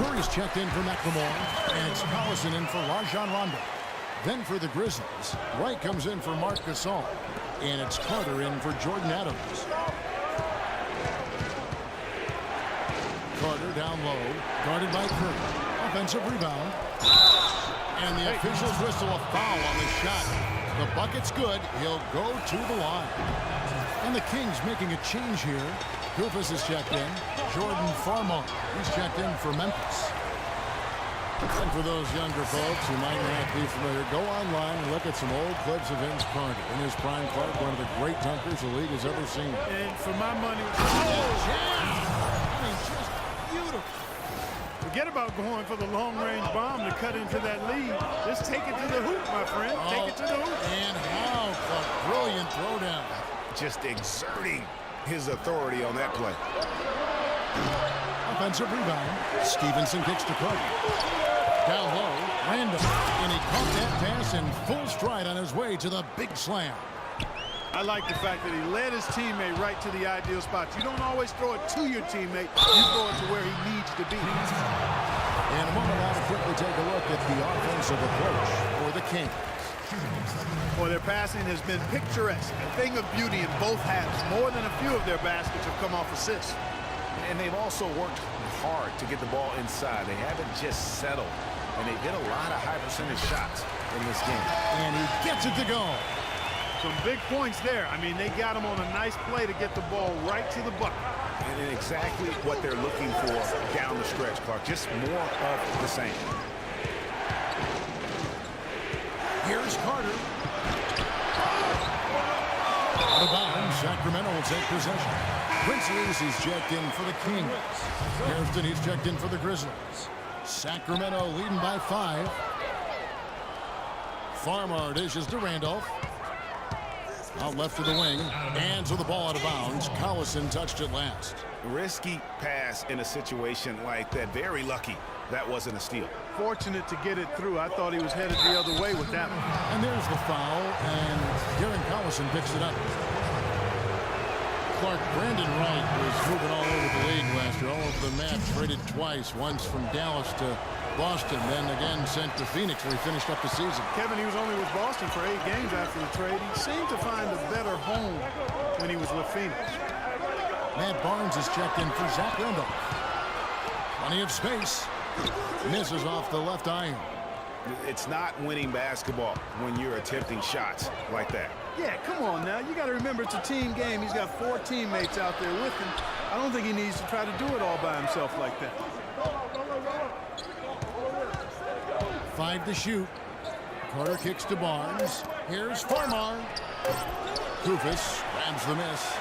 Curry's checked in for McLemore, and it's Collison in for Rajon Rondo. Then for the Grizzlies, Wright comes in for Marc Gasol, and it's Carter in for Jordan Adams. Carter down low, guarded by Curry. Offensive rebound. And the officials whistle a foul on the shot. The bucket's good. He'll go to the line. And the Kings making a change here. Koufos is checked in. Jordan Farmar, he's checked in for Memphis. And for those younger folks who might not be familiar, go online and look at some old clips of Vince Carter. In his prime, Clark, one of the great dunkers the league has ever seen. And for my money, Just beautiful. forget about going for the long-range bomb to cut into that lead. Just take it to the hoop, my friend. Take it to the hoop. And how a brilliant throwdown. Just exerting his authority on that play. Offensive rebound. Stevenson kicks to Carter. Down low, Randall. And he caught that pass in full stride on his way to the big slam. I like the fact that he led his teammate right to the ideal spot. You don't always throw it to your teammate. You throw it to where he needs to be. In a moment, I'll quickly take a look at the offensive approach for the Kings. Boy, their passing has been picturesque. A thing of beauty in both halves. More than a few of their baskets have come off assists. And they've also worked hard to get the ball inside. They haven't just settled. And they've hit a lot of high percentage shots in this game. And he gets it to go. Some big points there. I mean, they got him on a nice play to get the ball right to the bucket. And exactly what they're looking for down the stretch, Clark. Just more of the same. Here's Carter. Out of bounds, Sacramento will take possession. Quincy is checked in for the Kings. Hairston, he's checked in for the Grizzlies. Sacramento leading by 5. Farmar dishes to Randolph. Out left to the wing. Hands with the ball out of bounds. Collison touched it last. Risky pass in a situation like that. Very lucky that wasn't a steal. Fortunate to get it through. I thought he was headed the other way with that one. And there's the foul, and Darren Collison picks it up. Clark, Brandon Wright was moving all over the league last year, all over the map, traded twice, once from Dallas to Boston, then again sent to Phoenix where he finished up the season. Kevin, he was only with Boston for 8 games after the trade. He seemed to find a better home when he was with Phoenix. Matt Barnes is checked in for Zach Randolph. Plenty of space. Misses off the left iron. It's not winning basketball when you're attempting shots like that. Yeah, come on now. You got to remember it's a team game. He's got 4 teammates out there with him. I don't think he needs to try to do it all by himself like that. 5 to shoot. Carter kicks to Barnes. Here's Farmar. Koufos grabs the miss.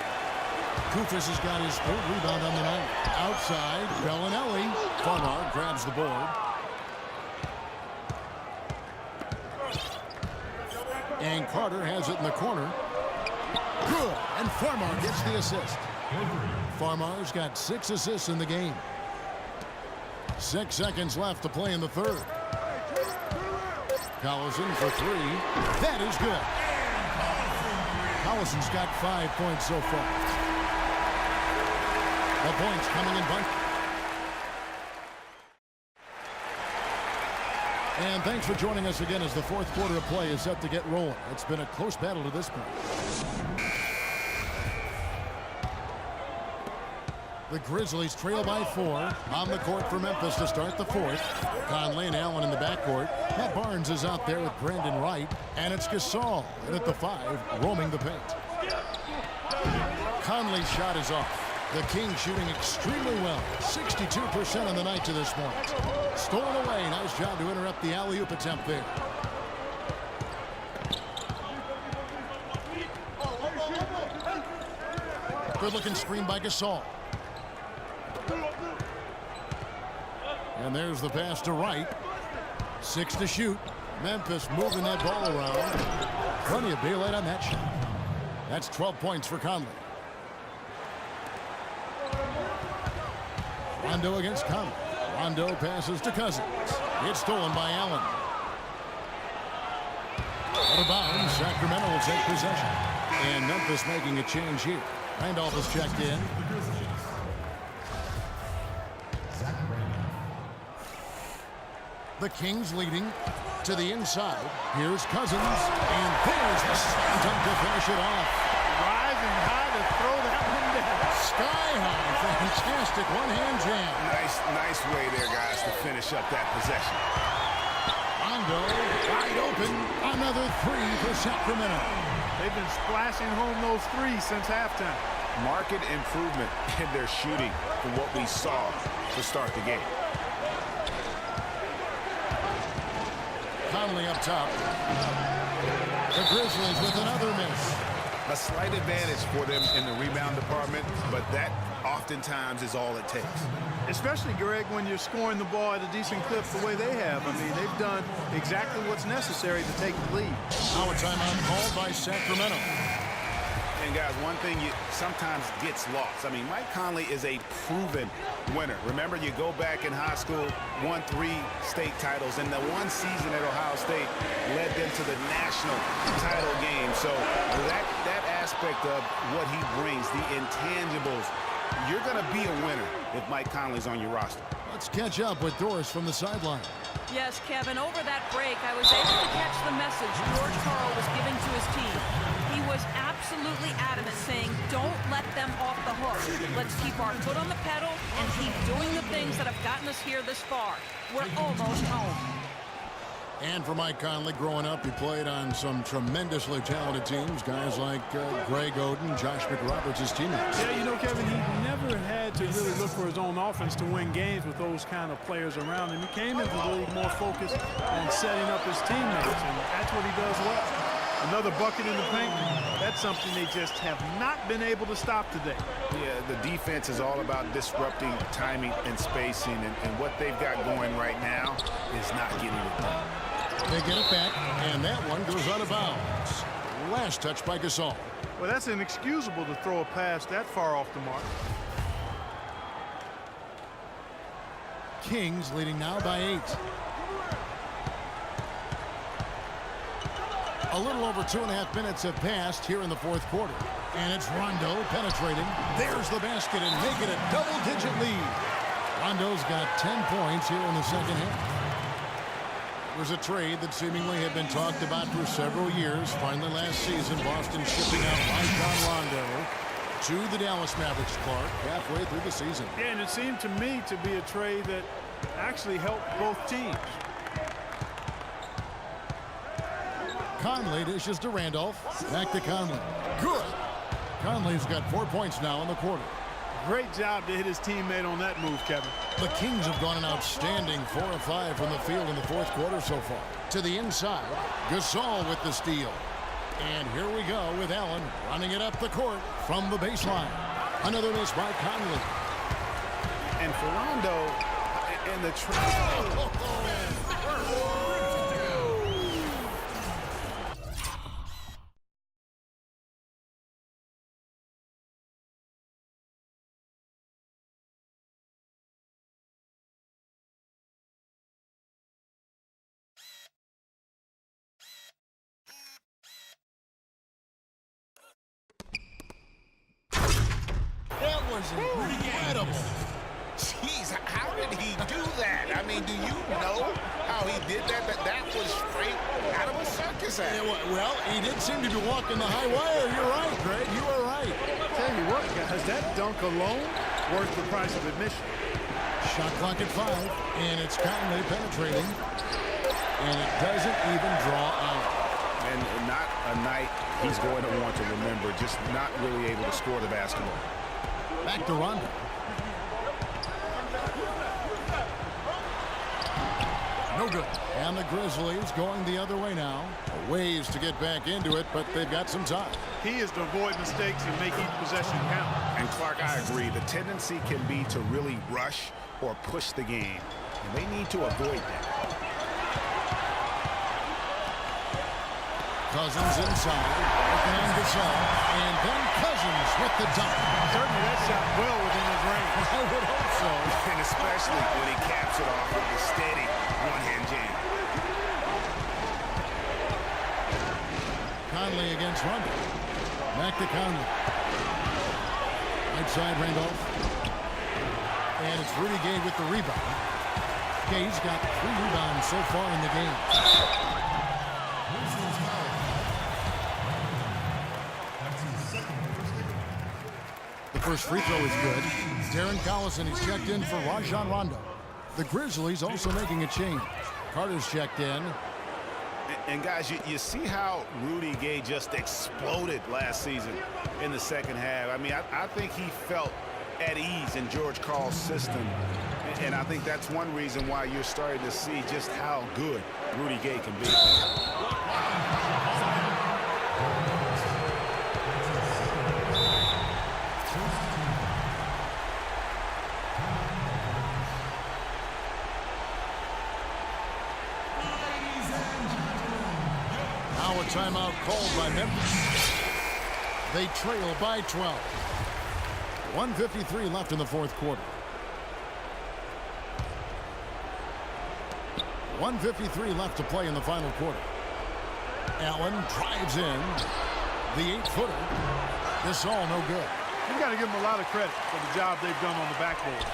Koufos has got his 3rd rebound on the night. Outside, Bellinelli. Farmar grabs the board. And Carter has it in the corner. Good. And Farmar gets the assist. Farmar's got 6 assists in the game. 6 seconds left to play in the 3rd. Collison for 3. That is good. Collison's got 5 points so far. The points coming in bunch. And thanks for joining us again as the 4th quarter of play is set to get rolling. It's been a close battle to this point. The Grizzlies trail by 4. On the court for Memphis to start the 4th. Conley and Allen in the backcourt. Matt Barnes is out there with Brandon Wright. And it's Gasol in at the 5, roaming the paint. Conley's shot is off. The Kings shooting extremely well. 62% on the night to this point. Stolen away. Nice job to interrupt the alley-oop attempt there. Good-looking screen by Gasol. And there's the pass to Wright. 6 to shoot. Memphis moving that ball around. Plenty of daylight on that shot. That's 12 points for Conley. Rondo against Conley. Rondo passes to Cousins. It's stolen by Allen. Out of bounds, Sacramento will take possession. And Memphis making a change here. Randolph is checked in. The Kings leading to the inside. Here's Cousins, and there's the slam dunk to finish it off. Rising high to throw that one down. Sky high, fantastic one-hand jam. Nice way there, guys, to finish up that possession. Rondo, wide open. Another three for Sacramento. They've been splashing home those threes since halftime. Marked improvement in their shooting from what we saw to start the game. Conley up top. The Grizzlies with another miss. A slight advantage for them in the rebound department, but that oftentimes is all it takes. Especially, Greg, when you're scoring the ball at a decent clip the way they have. I mean, they've done exactly what's necessary to take the lead. Now a timeout called by Sacramento. And guys, one thing sometimes gets lost. I mean, Mike Conley is a proven winner. Remember, you go back in high school, won 3 state titles, and the one season at Ohio State led them to the national title game. So that aspect of what he brings, the intangibles, you're going to be a winner if Mike Conley's on your roster. Let's catch up with Doris from the sideline. Yes, Kevin, over that break, I was able to catch the message George Karl was giving to his team. He was absolutely adamant, saying, don't let them off the hook. Let's keep our foot on the pedal and keep doing the things that have gotten us here this far. We're almost home. And for Mike Conley, growing up, he played on some tremendously talented teams. Guys like Greg Oden, Josh McRoberts, his teammates. Yeah, you know, Kevin, he never had to really look for his own offense to win games with those kind of players around him. He came into the league more focused on setting up his teammates, and that's what he does well. Another bucket in the paint. That's something they just have not been able to stop today. Yeah, the defense is all about disrupting timing and spacing, and what they've got going right now is not getting it done. They get it back, and that one goes out of bounds. Last touch by Gasol. Well, that's inexcusable to throw a pass that far off the mark. Kings leading now by 8. A little over 2.5 minutes have passed here in the fourth quarter. And it's Rondo penetrating. There's the basket and make it a double-digit lead. Rondo's got 10 points here in the second half. It was a trade that seemingly had been talked about for several years. Finally last season, Boston shipping out Rajon Rondo to the Dallas Mavericks, Clark, halfway through the season. Yeah, and it seemed to me to be a trade that actually helped both teams. Conley dishes to Randolph. Back to Conley. Good. Conley's got 4 points now in the quarter. Great job to hit his teammate on that move, Kevin. The Kings have gone an outstanding 4 of 5 from the field in the fourth quarter so far. To the inside, Gasol with the steal. And here we go with Allen running it up the court from the baseline. Another miss by Conley. And for Rondo, in the That was incredible. Jeez, how did he do that? I mean, do you know how he did that? That was straight out of a circus act. Yeah, well, he did seem to be walking the high wire. You're right, Greg. You are right. Tell you what, guys, that dunk alone worth the price of admission. Shot clock at 5, and it's Conley penetrating. And it doesn't even draw out. And not a night he's going to want to remember, just not really able to score the basketball. Back to Rondo. No good. And the Grizzlies going the other way now. A ways to get back into it, but they've got some time. He is to avoid mistakes and make each possession count. And Clark, I agree. The tendency can be to really rush or push the game. And they need to avoid that. Cousins inside. Working on Gasol. And then Cousins with the dunk. Certainly that shot well within his range. I would hope so. And especially when he caps it off with the steady one-hand jam. Conley against Rondo. Back to Conley. Right side, Randolph. And it's Rudy Gay with the rebound. Gay's got 3 rebounds so far in the game. The first free throw is good. Darren Collison, he's checked in for Rajon Rondo. The Grizzlies also making a change. Carter's checked in. And guys, you see how Rudy Gay just exploded last season in the second half. I mean, I think he felt at ease in George Karl's system. And I think that's one reason why you're starting to see just how good Rudy Gay can be. Now a timeout called by Memphis. They trail by 12. 1:53 left in the fourth quarter. 1:53 left to play in the final quarter. Allen drives in. The 8-footer. This all no good. You got to give them a lot of credit for the job they've done on the backboard.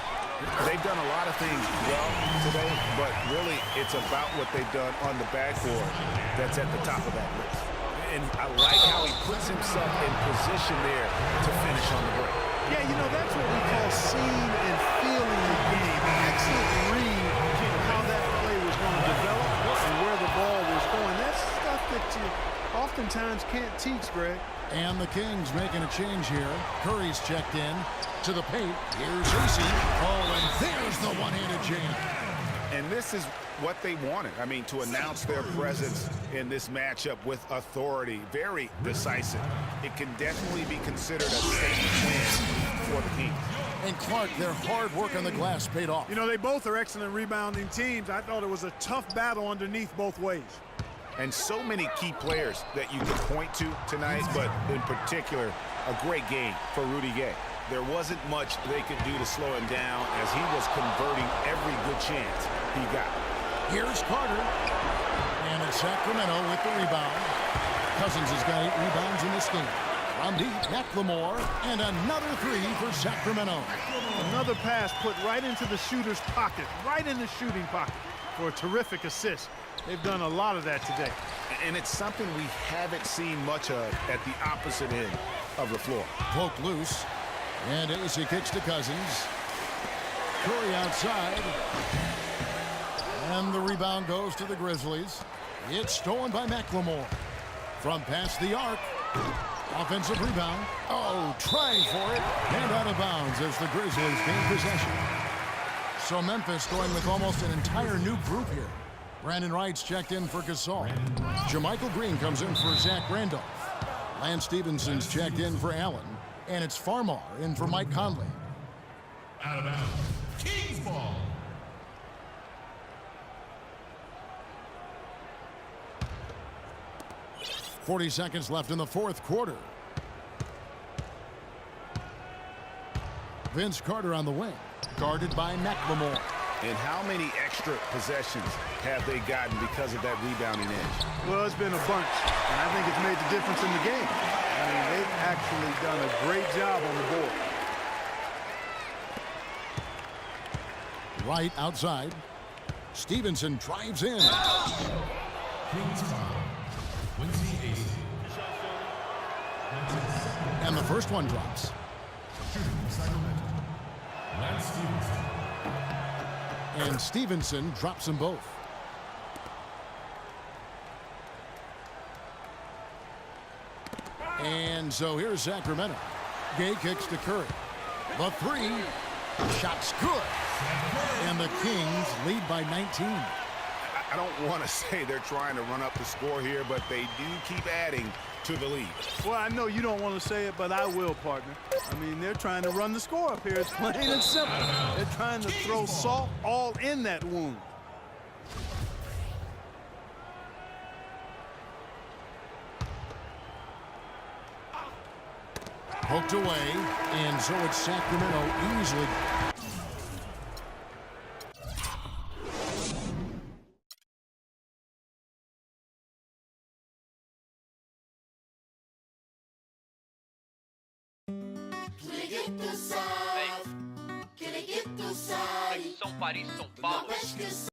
They've done a lot of things well today, but really it's about what they've done on the backboard that's at the top of that list. And I like how he puts himself in position there to finish on the break. Yeah, you know, that's what we call seeing and feeling the game. An excellent read of how that play was going to develop and where the ball was going. That's stuff that you oftentimes can't teach, Greg. And the Kings making a change here. Curry's checked in to the paint. Here's Reese. Oh, and there's the one-handed jam. And this is what they wanted. I mean, to announce their presence in this matchup with authority, very decisive. It can definitely be considered a safe win for the Kings. And Clark, their hard work on the glass paid off. You know, they both are excellent rebounding teams. I thought it was a tough battle underneath both ways. And so many key players that you can point to tonight, but in particular, a great game for Rudy Gay. There wasn't much they could do to slow him down as he was converting every good chance he got. Here's Carter. And it's Sacramento with the rebound. Cousins has got 8 rebounds in this game. From deep, McLemore, and another 3 for Sacramento. Another pass put right into the shooter's pocket, right in the shooting pocket for a terrific assist. They've done a lot of that today. And it's something we haven't seen much of at the opposite end of the floor. Poke loose. And AC kicks to Cousins. Curry outside. And the rebound goes to the Grizzlies. It's stolen by McLemore. From past the arc. Offensive rebound. Oh, trying for it. And out of bounds as the Grizzlies gain possession. So Memphis going with almost an entire new group here. Brandon Wright's checked in for Gasol. Jermichael Green comes in for Zach Randolph. Lance Stevenson's checked in for Allen. And it's Farmar in for Mike Conley. Out of bounds. Kings ball. .40 seconds left in the fourth quarter. Vince Carter on the wing, guarded by McLemore. And how many extra possessions have they gotten because of that rebounding edge? Well, it's been a bunch, and I think it's made the difference in the game. I mean, they've actually done a great job on the board. Right outside. Stevenson drives in. Kings foul. Quincy Ace. And the first one drops. Shooting Sacramento. Lance Stevenson. And Stevenson drops them both. And so here's Sacramento. Gay kicks to Curry. The 3. Shot's good. And the Kings lead by 19. I don't want to say they're trying to run up the score here, but they do keep adding to the lead. Well, I know you don't want to say it, but I will, partner. I mean, they're trying to run the score up here. It's plain and simple. They're trying to throw salt all in that wound. Poked away, and so it's Sacramento easily. São Paris, São Paulo.